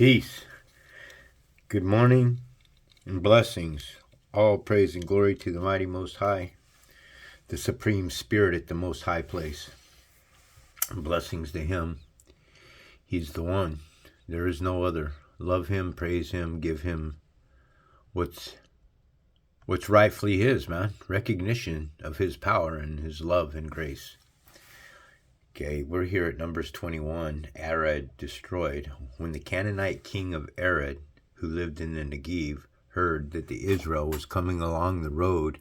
Peace, good morning, and blessings. All praise and glory to the mighty Most High, the Supreme Spirit at the Most High place. And blessings to Him. He's the one. There is no other. Love Him, praise Him, give Him what's rightfully His, man. Recognition of His power and His love and grace. Okay, we're here at Numbers 21, Arad destroyed. When the Canaanite king of Arad, who lived in the Negev, heard that the Israel was coming along the road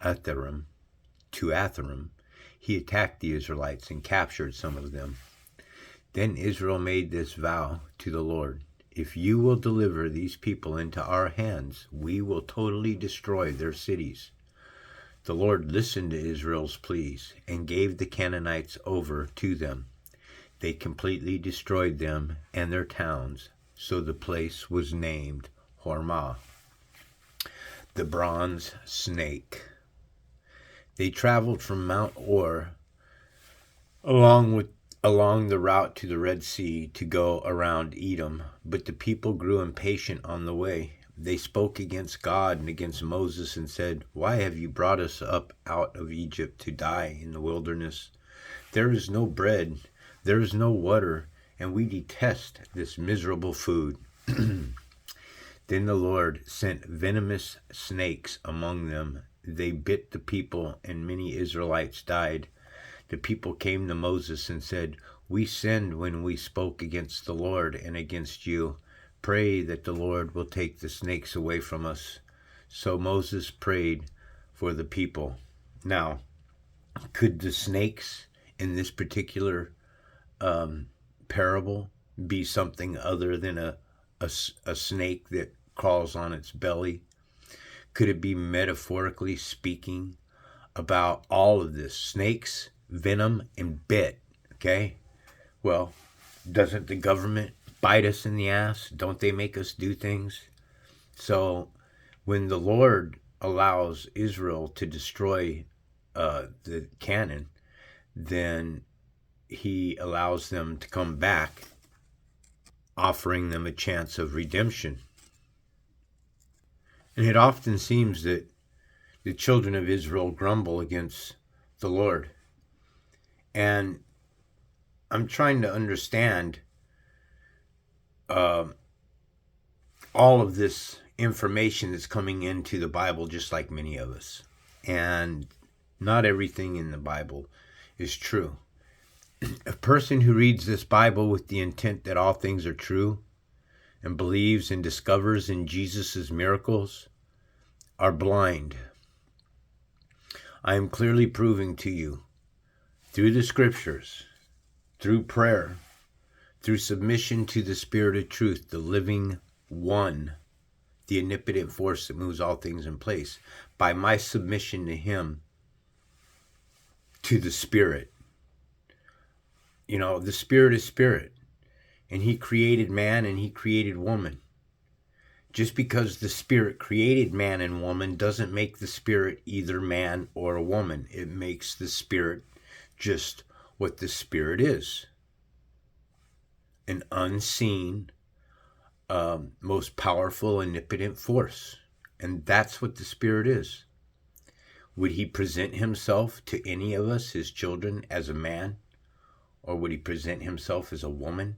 to Atharim, he attacked the Israelites and captured some of them. Then Israel made this vow to the Lord: if you will deliver these people into our hands, we will totally destroy their cities. The Lord listened to Israel's pleas and gave the Canaanites over to them. They completely destroyed them and their towns, so the place was named Hormah, the bronze snake. They traveled from Mount Or along the route to the Red Sea to go around Edom, but the people grew impatient on the way. They spoke against God and against Moses and said, "Why have you brought us up out of Egypt to die in the wilderness? There is no bread, there is no water, and we detest this miserable food." Then the Lord sent venomous snakes among them. They bit the people, and many Israelites died. The people came to Moses and said, "We sinned when we spoke against the Lord and against you. Pray that the Lord will take the snakes away from us." So Moses prayed for the people. Now, could the snakes in this particular parable be something other than a snake that crawls on its belly? Could it be metaphorically speaking about all of this? Snakes, venom, and bit, okay? Well, doesn't the government bite us in the ass? Don't they make us do things? So when the Lord allows Israel to destroy the Canaan, then He allows them to come back, offering them a chance of redemption. And it often seems that the children of Israel grumble against the Lord. And I'm trying to understand all of this information that's coming into the Bible, just like many of us. And not everything in the Bible is true. A person who reads this Bible with the intent that all things are true and believes and discovers in Jesus' miracles are blind. I am clearly proving to you through the scriptures, through prayer, through submission to the Spirit of truth, the living one, the omnipotent force that moves all things in place, by my submission to Him, to the Spirit. You know, the Spirit is Spirit, and He created man and He created woman. Just because the Spirit created man and woman doesn't make the Spirit either man or a woman. It makes the Spirit just what the Spirit is. An unseen, most powerful, omnipotent force. And that's what the Spirit is. Would He present Himself to any of us, His children, as a man? Or would He present Himself as a woman?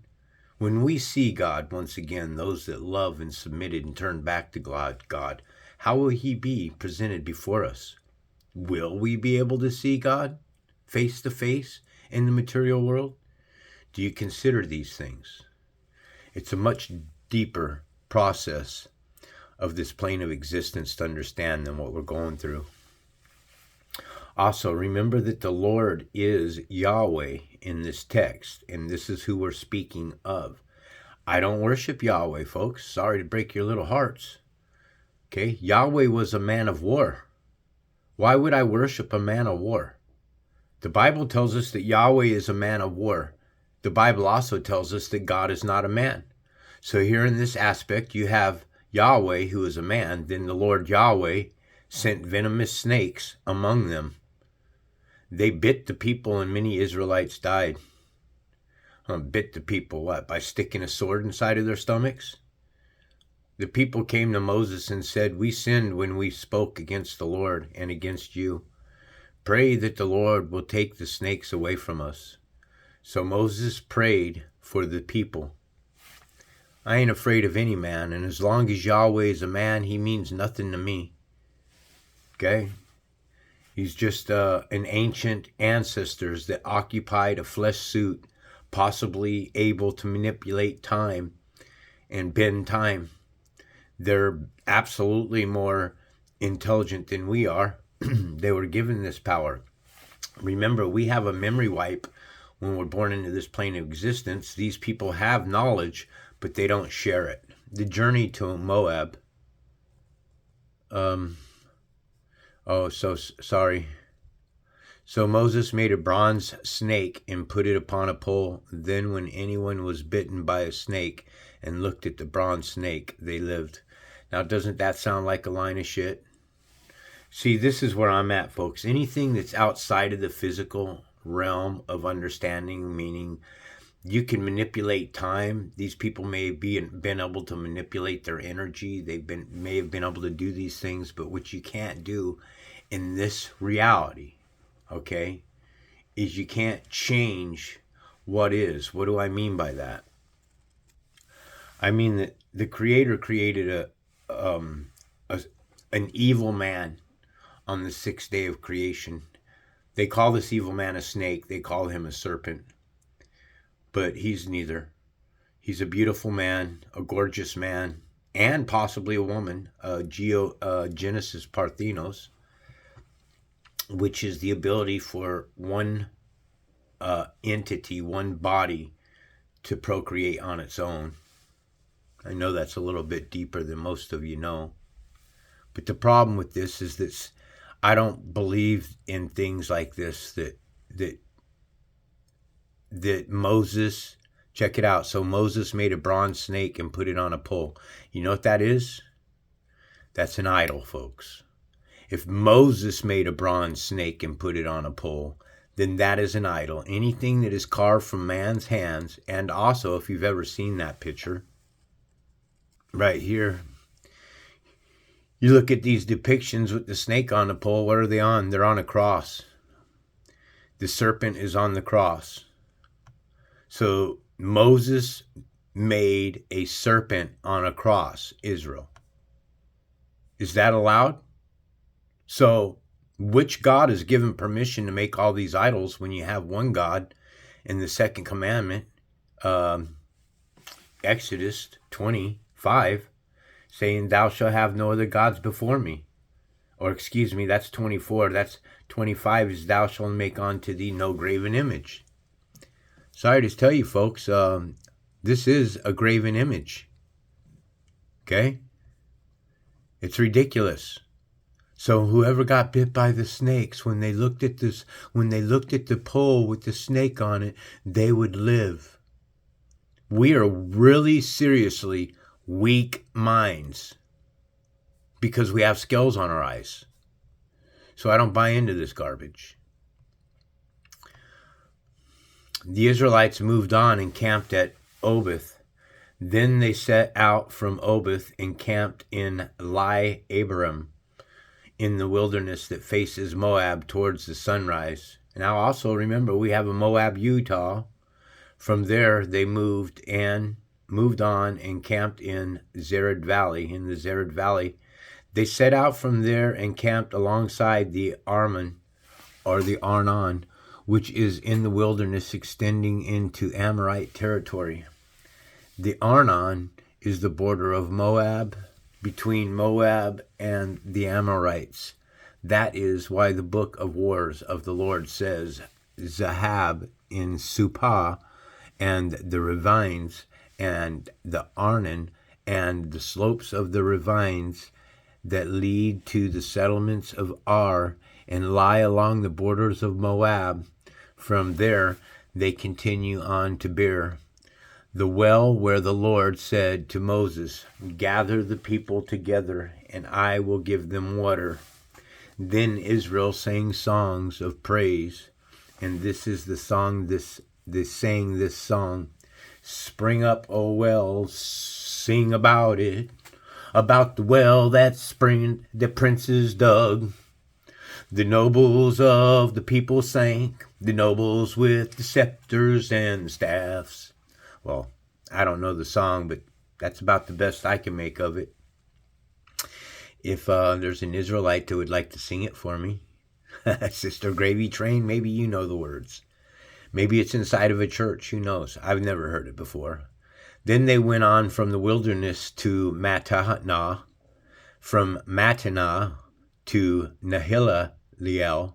When we see God, once again, those that love and submitted and turn back to God, how will He be presented before us? Will we be able to see God face to face in the material world? Do you consider these things? It's a much deeper process of this plane of existence to understand than what we're going through. Also, remember that the Lord is Yahweh in this text, and this is who we're speaking of. I don't worship Yahweh, folks. Sorry to break your little hearts. Okay? Yahweh was a man of war. Why would I worship a man of war? The Bible tells us that Yahweh is a man of war. The Bible also tells us that God is not a man. So here in this aspect, you have Yahweh, who is a man. Then the Lord Yahweh sent venomous snakes among them. They bit the people, and many Israelites died. Bit the people, what, by sticking a sword inside of their stomachs? The people came to Moses and said, "We sinned when we spoke against the Lord and against you. Pray that the Lord will take the snakes away from us." So Moses prayed for the people. I ain't afraid of any man, and as long as Yahweh is a man, he means nothing to me. Okay? He's just an ancient ancestors that occupied a flesh suit, possibly able to manipulate time and bend time. They're absolutely more intelligent than we are. They were given this power. Remember, we have a memory wipe when we're born into this plane of existence. These people have knowledge, but they don't share it. The journey to Moab. Sorry. So Moses made a bronze snake and put it upon a pole. Then when anyone was bitten by a snake and looked at the bronze snake, they lived. Now, doesn't that sound like a line of shit? See, this is where I'm at, folks. Anything that's outside of the physical realm of understanding, meaning you can manipulate time. These people may have been able to manipulate their energy. May have been able to do these things, but what you can't do in this reality, okay, is you can't change what is. What do I mean by that? I mean that the Creator created an evil man on the sixth day of creation. They call this evil man a snake. They call him a serpent. But he's neither. He's a beautiful man, a gorgeous man, and possibly a woman, Genesis Parthenos, which is the ability for one entity, one body, to procreate on its own. I know that's a little bit deeper than most of you know. But the problem with this is that I don't believe in things like this, that Moses, check it out. So Moses made a bronze snake and put it on a pole. You know what that is? That's an idol, folks. If Moses made a bronze snake and put it on a pole, then that is an idol. Anything that is carved from man's hands, and also if you've ever seen that picture, right here, you look at these depictions with the snake on the pole, what are they on? They're on a cross. The serpent is on the cross. So Moses made a serpent on a cross, Israel. Is that allowed? So which God is given permission to make all these idols when you have one God in the second commandment, Exodus 25, saying, "Thou shalt have no other gods before me." Or excuse me, that's 24. That's 25 is, "Thou shalt make unto thee no graven image." Sorry to tell you, folks, this is a graven image. Okay? It's ridiculous. So whoever got bit by the snakes, when they looked at the pole with the snake on it, they would live. We are really seriously weak minds because we have scales on our eyes. So I don't buy into this garbage. The Israelites moved on and camped at Oboth. Then they set out from Oboth and camped in Abiram, in the wilderness that faces Moab towards the sunrise. Now also remember, we have a Moab, Utah. From there they moved on and camped in Zered Valley. In the Zered Valley, they set out from there and camped alongside the Arnon, which is in the wilderness extending into Amorite territory. The Arnon is the border of Moab, between Moab and the Amorites. That is why the book of wars of the Lord says, Zahab in Supah, and the ravines, and the Arnon, and the slopes of the ravines that lead to the settlements of Ar, and lie along the borders of Moab. From there they continue on to Beer, the well where the Lord said to Moses, "Gather the people together, and I will give them water." Then Israel sang songs of praise, and this is the song that sang this song. Spring up, oh well, sing about it. About the well that spring the princes dug. The nobles of the people sank. The nobles with the scepters and the staffs. Well, I don't know the song, but that's about the best I can make of it. If there's an Israelite that would like to sing it for me, Sister Gravy Train, maybe you know the words. Maybe it's inside of a church, who knows? I've never heard it before. Then they went on from the wilderness to Mattanah, from Mattanah to Nahaliel,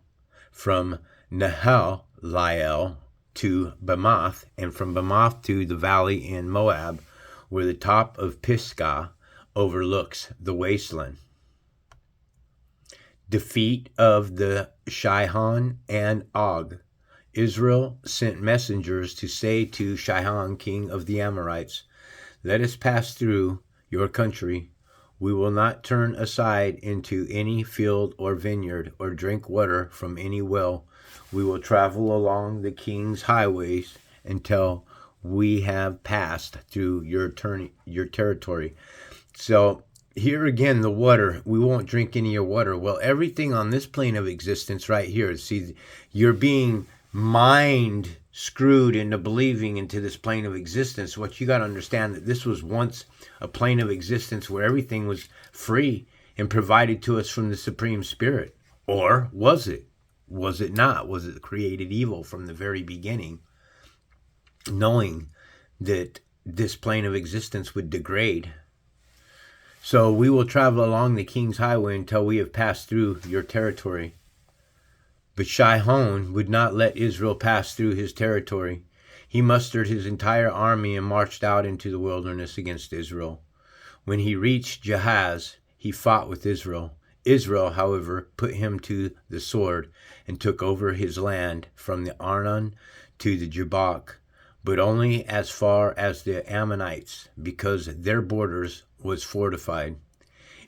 from Nahaliel to Bamoth, and from Bamoth to the valley in Moab, where the top of Pisgah overlooks the wasteland. Defeat of the Sihon and Og. Israel sent messengers to say to Sihon, king of the Amorites, "Let us pass through your country. We will not turn aside into any field or vineyard or drink water from any well. We will travel along the king's highways until we have passed through your territory." So here again, the water, we won't drink any of your water. Well, everything on this plane of existence right here, see, you're being mind screwed into believing into this plane of existence. What you got to understand, that this was once a plane of existence where everything was free and provided to us from the Supreme Spirit. Or was it? Was it not? Was it created evil from the very beginning, knowing that this plane of existence would degrade? So we will travel along the king's highway until we have passed through your territory. But Sihon would not let Israel pass through his territory. He mustered his entire army and marched out into the wilderness against Israel. When he reached Jahaz, he fought with Israel. Israel, however, put him to the sword and took over his land from the Arnon to the Jabbok, but only as far as the Ammonites, because their borders was fortified.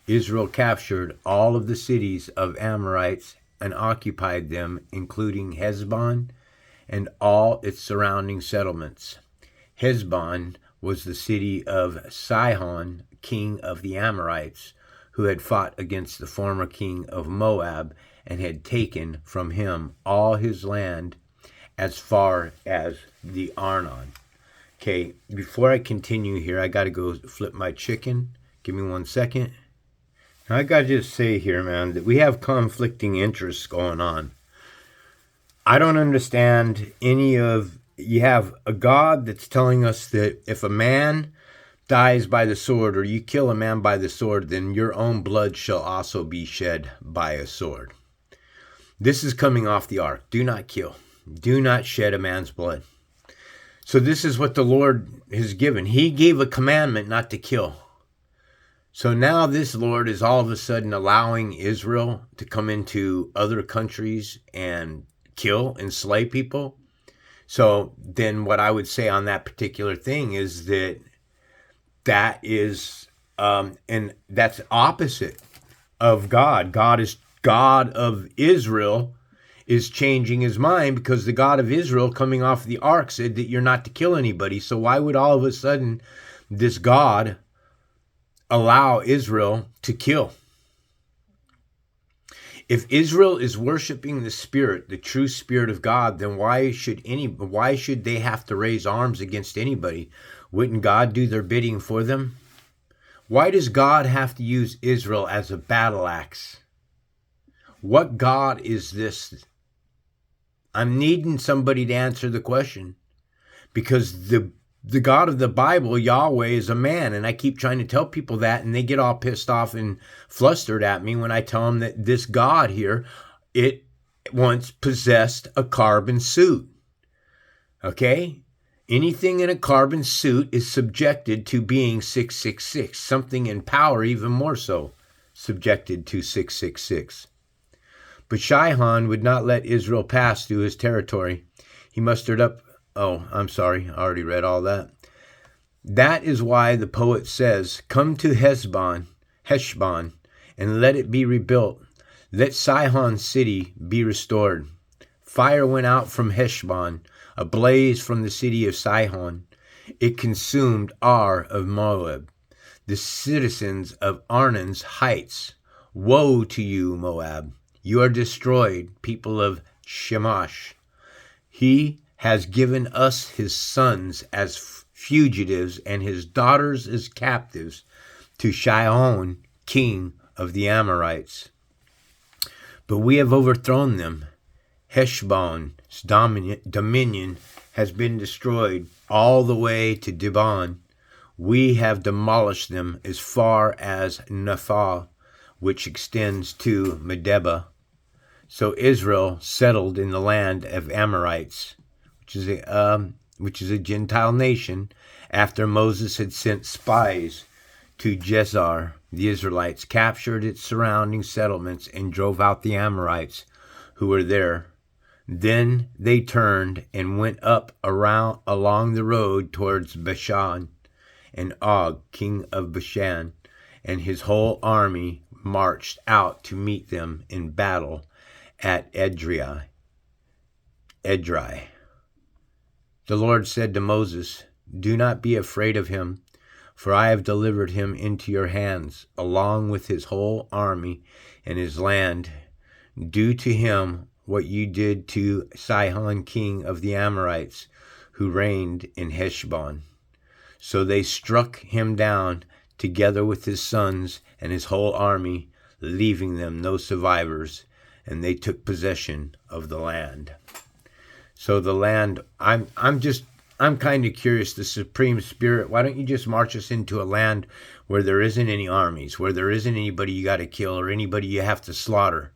Israel captured all of the cities of Amorites and occupied them, including Heshbon and all its surrounding settlements. Heshbon was the city of Sihon, king of the Amorites, who had fought against the former king of Moab and had taken from him all his land as far as the Arnon. Okay, before I continue here, I got to go flip my chicken. Give me 1 second. I got to just say here, man, that we have conflicting interests going on. I don't understand you have a God that's telling us that if a man dies by the sword or you kill a man by the sword, then your own blood shall also be shed by a sword. This is coming off the ark. Do not kill. Do not shed a man's blood. So this is what the Lord has given. He gave a commandment not to kill. So now this Lord is all of a sudden allowing Israel to come into other countries and kill and slay people. So then what I would say on that particular thing is that is, and that's opposite of God. God is God of Israel is changing his mind because the God of Israel coming off the ark said that you're not to kill anybody. So why would all of a sudden this God allow Israel to kill? If Israel is worshiping the Spirit, the true Spirit of God, then why should they have to raise arms against anybody? Wouldn't God do their bidding for them? Why does God have to use Israel as a battle axe? What God is this? I'm needing somebody to answer the question, because the God of the Bible, Yahweh, is a man, and I keep trying to tell people that, and they get all pissed off and flustered at me when I tell them that this God here, it once possessed a carbon suit. Okay? Anything in a carbon suit is subjected to being 666. Something in power even more so, subjected to 666. But Sihon would not let Israel pass through his territory. He mustered up... Oh, I'm sorry. I already read all that. That is why the poet says, "Come to Heshbon, and let it be rebuilt. Let Sihon's city be restored. Fire went out from Heshbon, a blaze from the city of Sihon. It consumed Ar of Moab, the citizens of Arnon's heights. Woe to you, Moab! You are destroyed, people of Shemash. He has given us his sons as fugitives and his daughters as captives to Sihon, king of the Amorites. But we have overthrown them. Heshbon's dominion has been destroyed all the way to Dibon. We have demolished them as far as Nephah, which extends to Medeba. So Israel settled in the land of Amorites, which is a Gentile nation, after Moses had sent spies to Gezer. The Israelites captured its surrounding settlements and drove out the Amorites who were there. Then they turned and went up along the road towards Bashan, and Og, king of Bashan, and his whole army marched out to meet them in battle at Edrei. The Lord said to Moses, "Do not be afraid of him, for I have delivered him into your hands, along with his whole army and his land. Do to him what you did to Sihon, king of the Amorites, who reigned in Heshbon." So they struck him down together with his sons and his whole army, leaving them no survivors, and they took possession of the land. So the land, I'm kind of curious, the Supreme Spirit, why don't you just march us into a land where there isn't any armies, where there isn't anybody you got to kill or anybody you have to slaughter?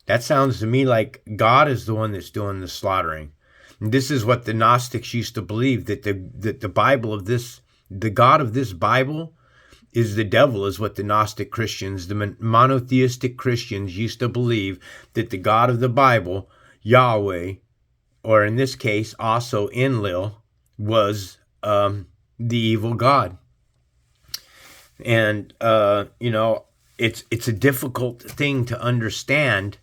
That sounds to me like God is the one that's doing the slaughtering. And this is what the Gnostics used to believe, that the God of this Bible is the devil, is what the Gnostic Christians, the monotheistic Christians used to believe, that the God of the Bible, Yahweh, or in this case also Enlil, was the evil God. And, it's a difficult thing to understand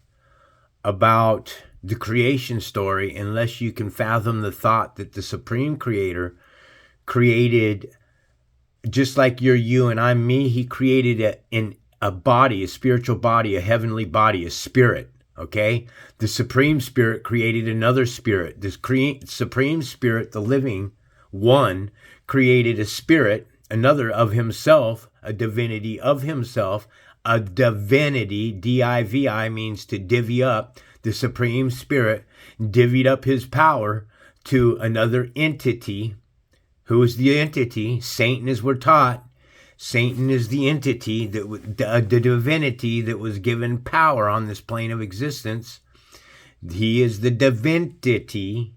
about the creation story unless you can fathom the thought that the Supreme Creator created, just like you're you and I'm me, he created a body, a spiritual body, a heavenly body, a spirit, okay? The Supreme Spirit created another spirit. This Supreme Spirit, the living one, created a spirit, another of himself, a divinity of himself. A divinity, D-I-V-I, means to divvy up. The Supreme Spirit divvied up his power to another entity. Who is the entity? Satan, as we're taught. Satan is the entity, the divinity that was given power on this plane of existence. He is the divinity.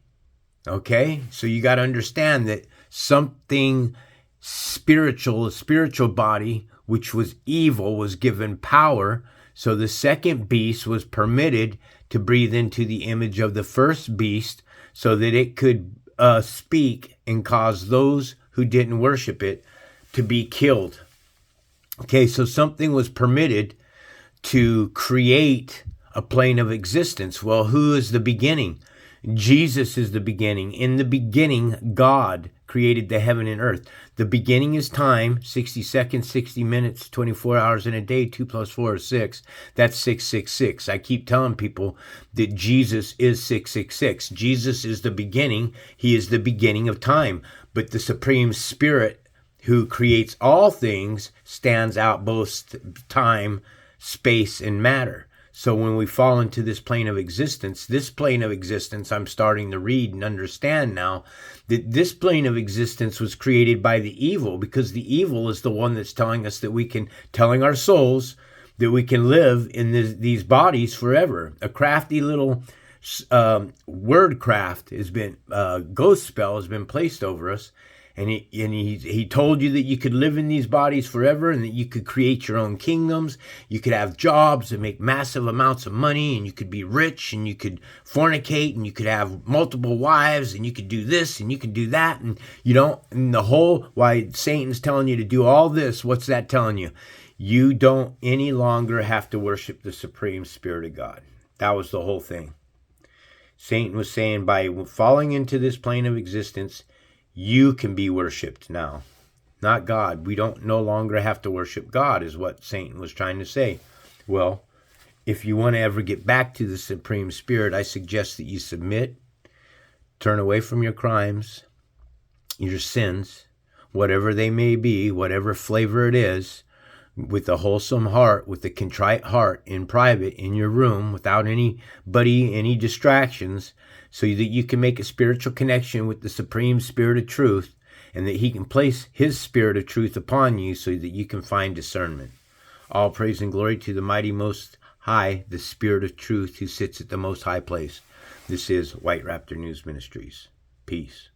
Okay? So you got to understand that something spiritual, a spiritual body, which was evil, was given power. So the second beast was permitted to breathe into the image of the first beast so that it could speak and cause those who didn't worship it to be killed. Okay, so something was permitted to create a plane of existence. Well, who is the beginning? Jesus is the beginning. In the beginning, God created the heaven and earth. The beginning is time, 60 seconds, 60 minutes, 24 hours in a day, 2 + 4 is 6. That's 666. I keep telling people that Jesus is 666. Jesus is the beginning. He is the beginning of time. But the Supreme Spirit, who creates all things, stands out both time, space, and matter. So when we fall into this plane of existence, I'm starting to read and understand now that this plane of existence was created by the evil, because the evil is the one that's telling us that telling our souls that we can live in these bodies forever. A crafty little word craft has been, ghost spell has been placed over us. And he told you that you could live in these bodies forever and that you could create your own kingdoms. You could have jobs and make massive amounts of money, and you could be rich, and you could fornicate, and you could have multiple wives, and you could do this and you could do that. And and the whole, why Satan's telling you to do all this, what's that telling you? You don't any longer have to worship the Supreme Spirit of God. That was the whole thing. Satan was saying, by falling into this plane of existence, you can be worshipped now, not God. We don't no longer have to worship God, is what Satan was trying to say. Well, if you want to ever get back to the Supreme Spirit, I suggest that you submit, turn away from your crimes, your sins, whatever they may be, whatever flavor it is, with a wholesome heart, with a contrite heart, in private, in your room, without anybody, any distractions, so that you can make a spiritual connection with the Supreme Spirit of Truth, and that he can place his Spirit of Truth upon you so that you can find discernment. All praise and glory to the mighty Most High, the Spirit of Truth who sits at the most high place. This is White Raptor News Ministries. Peace.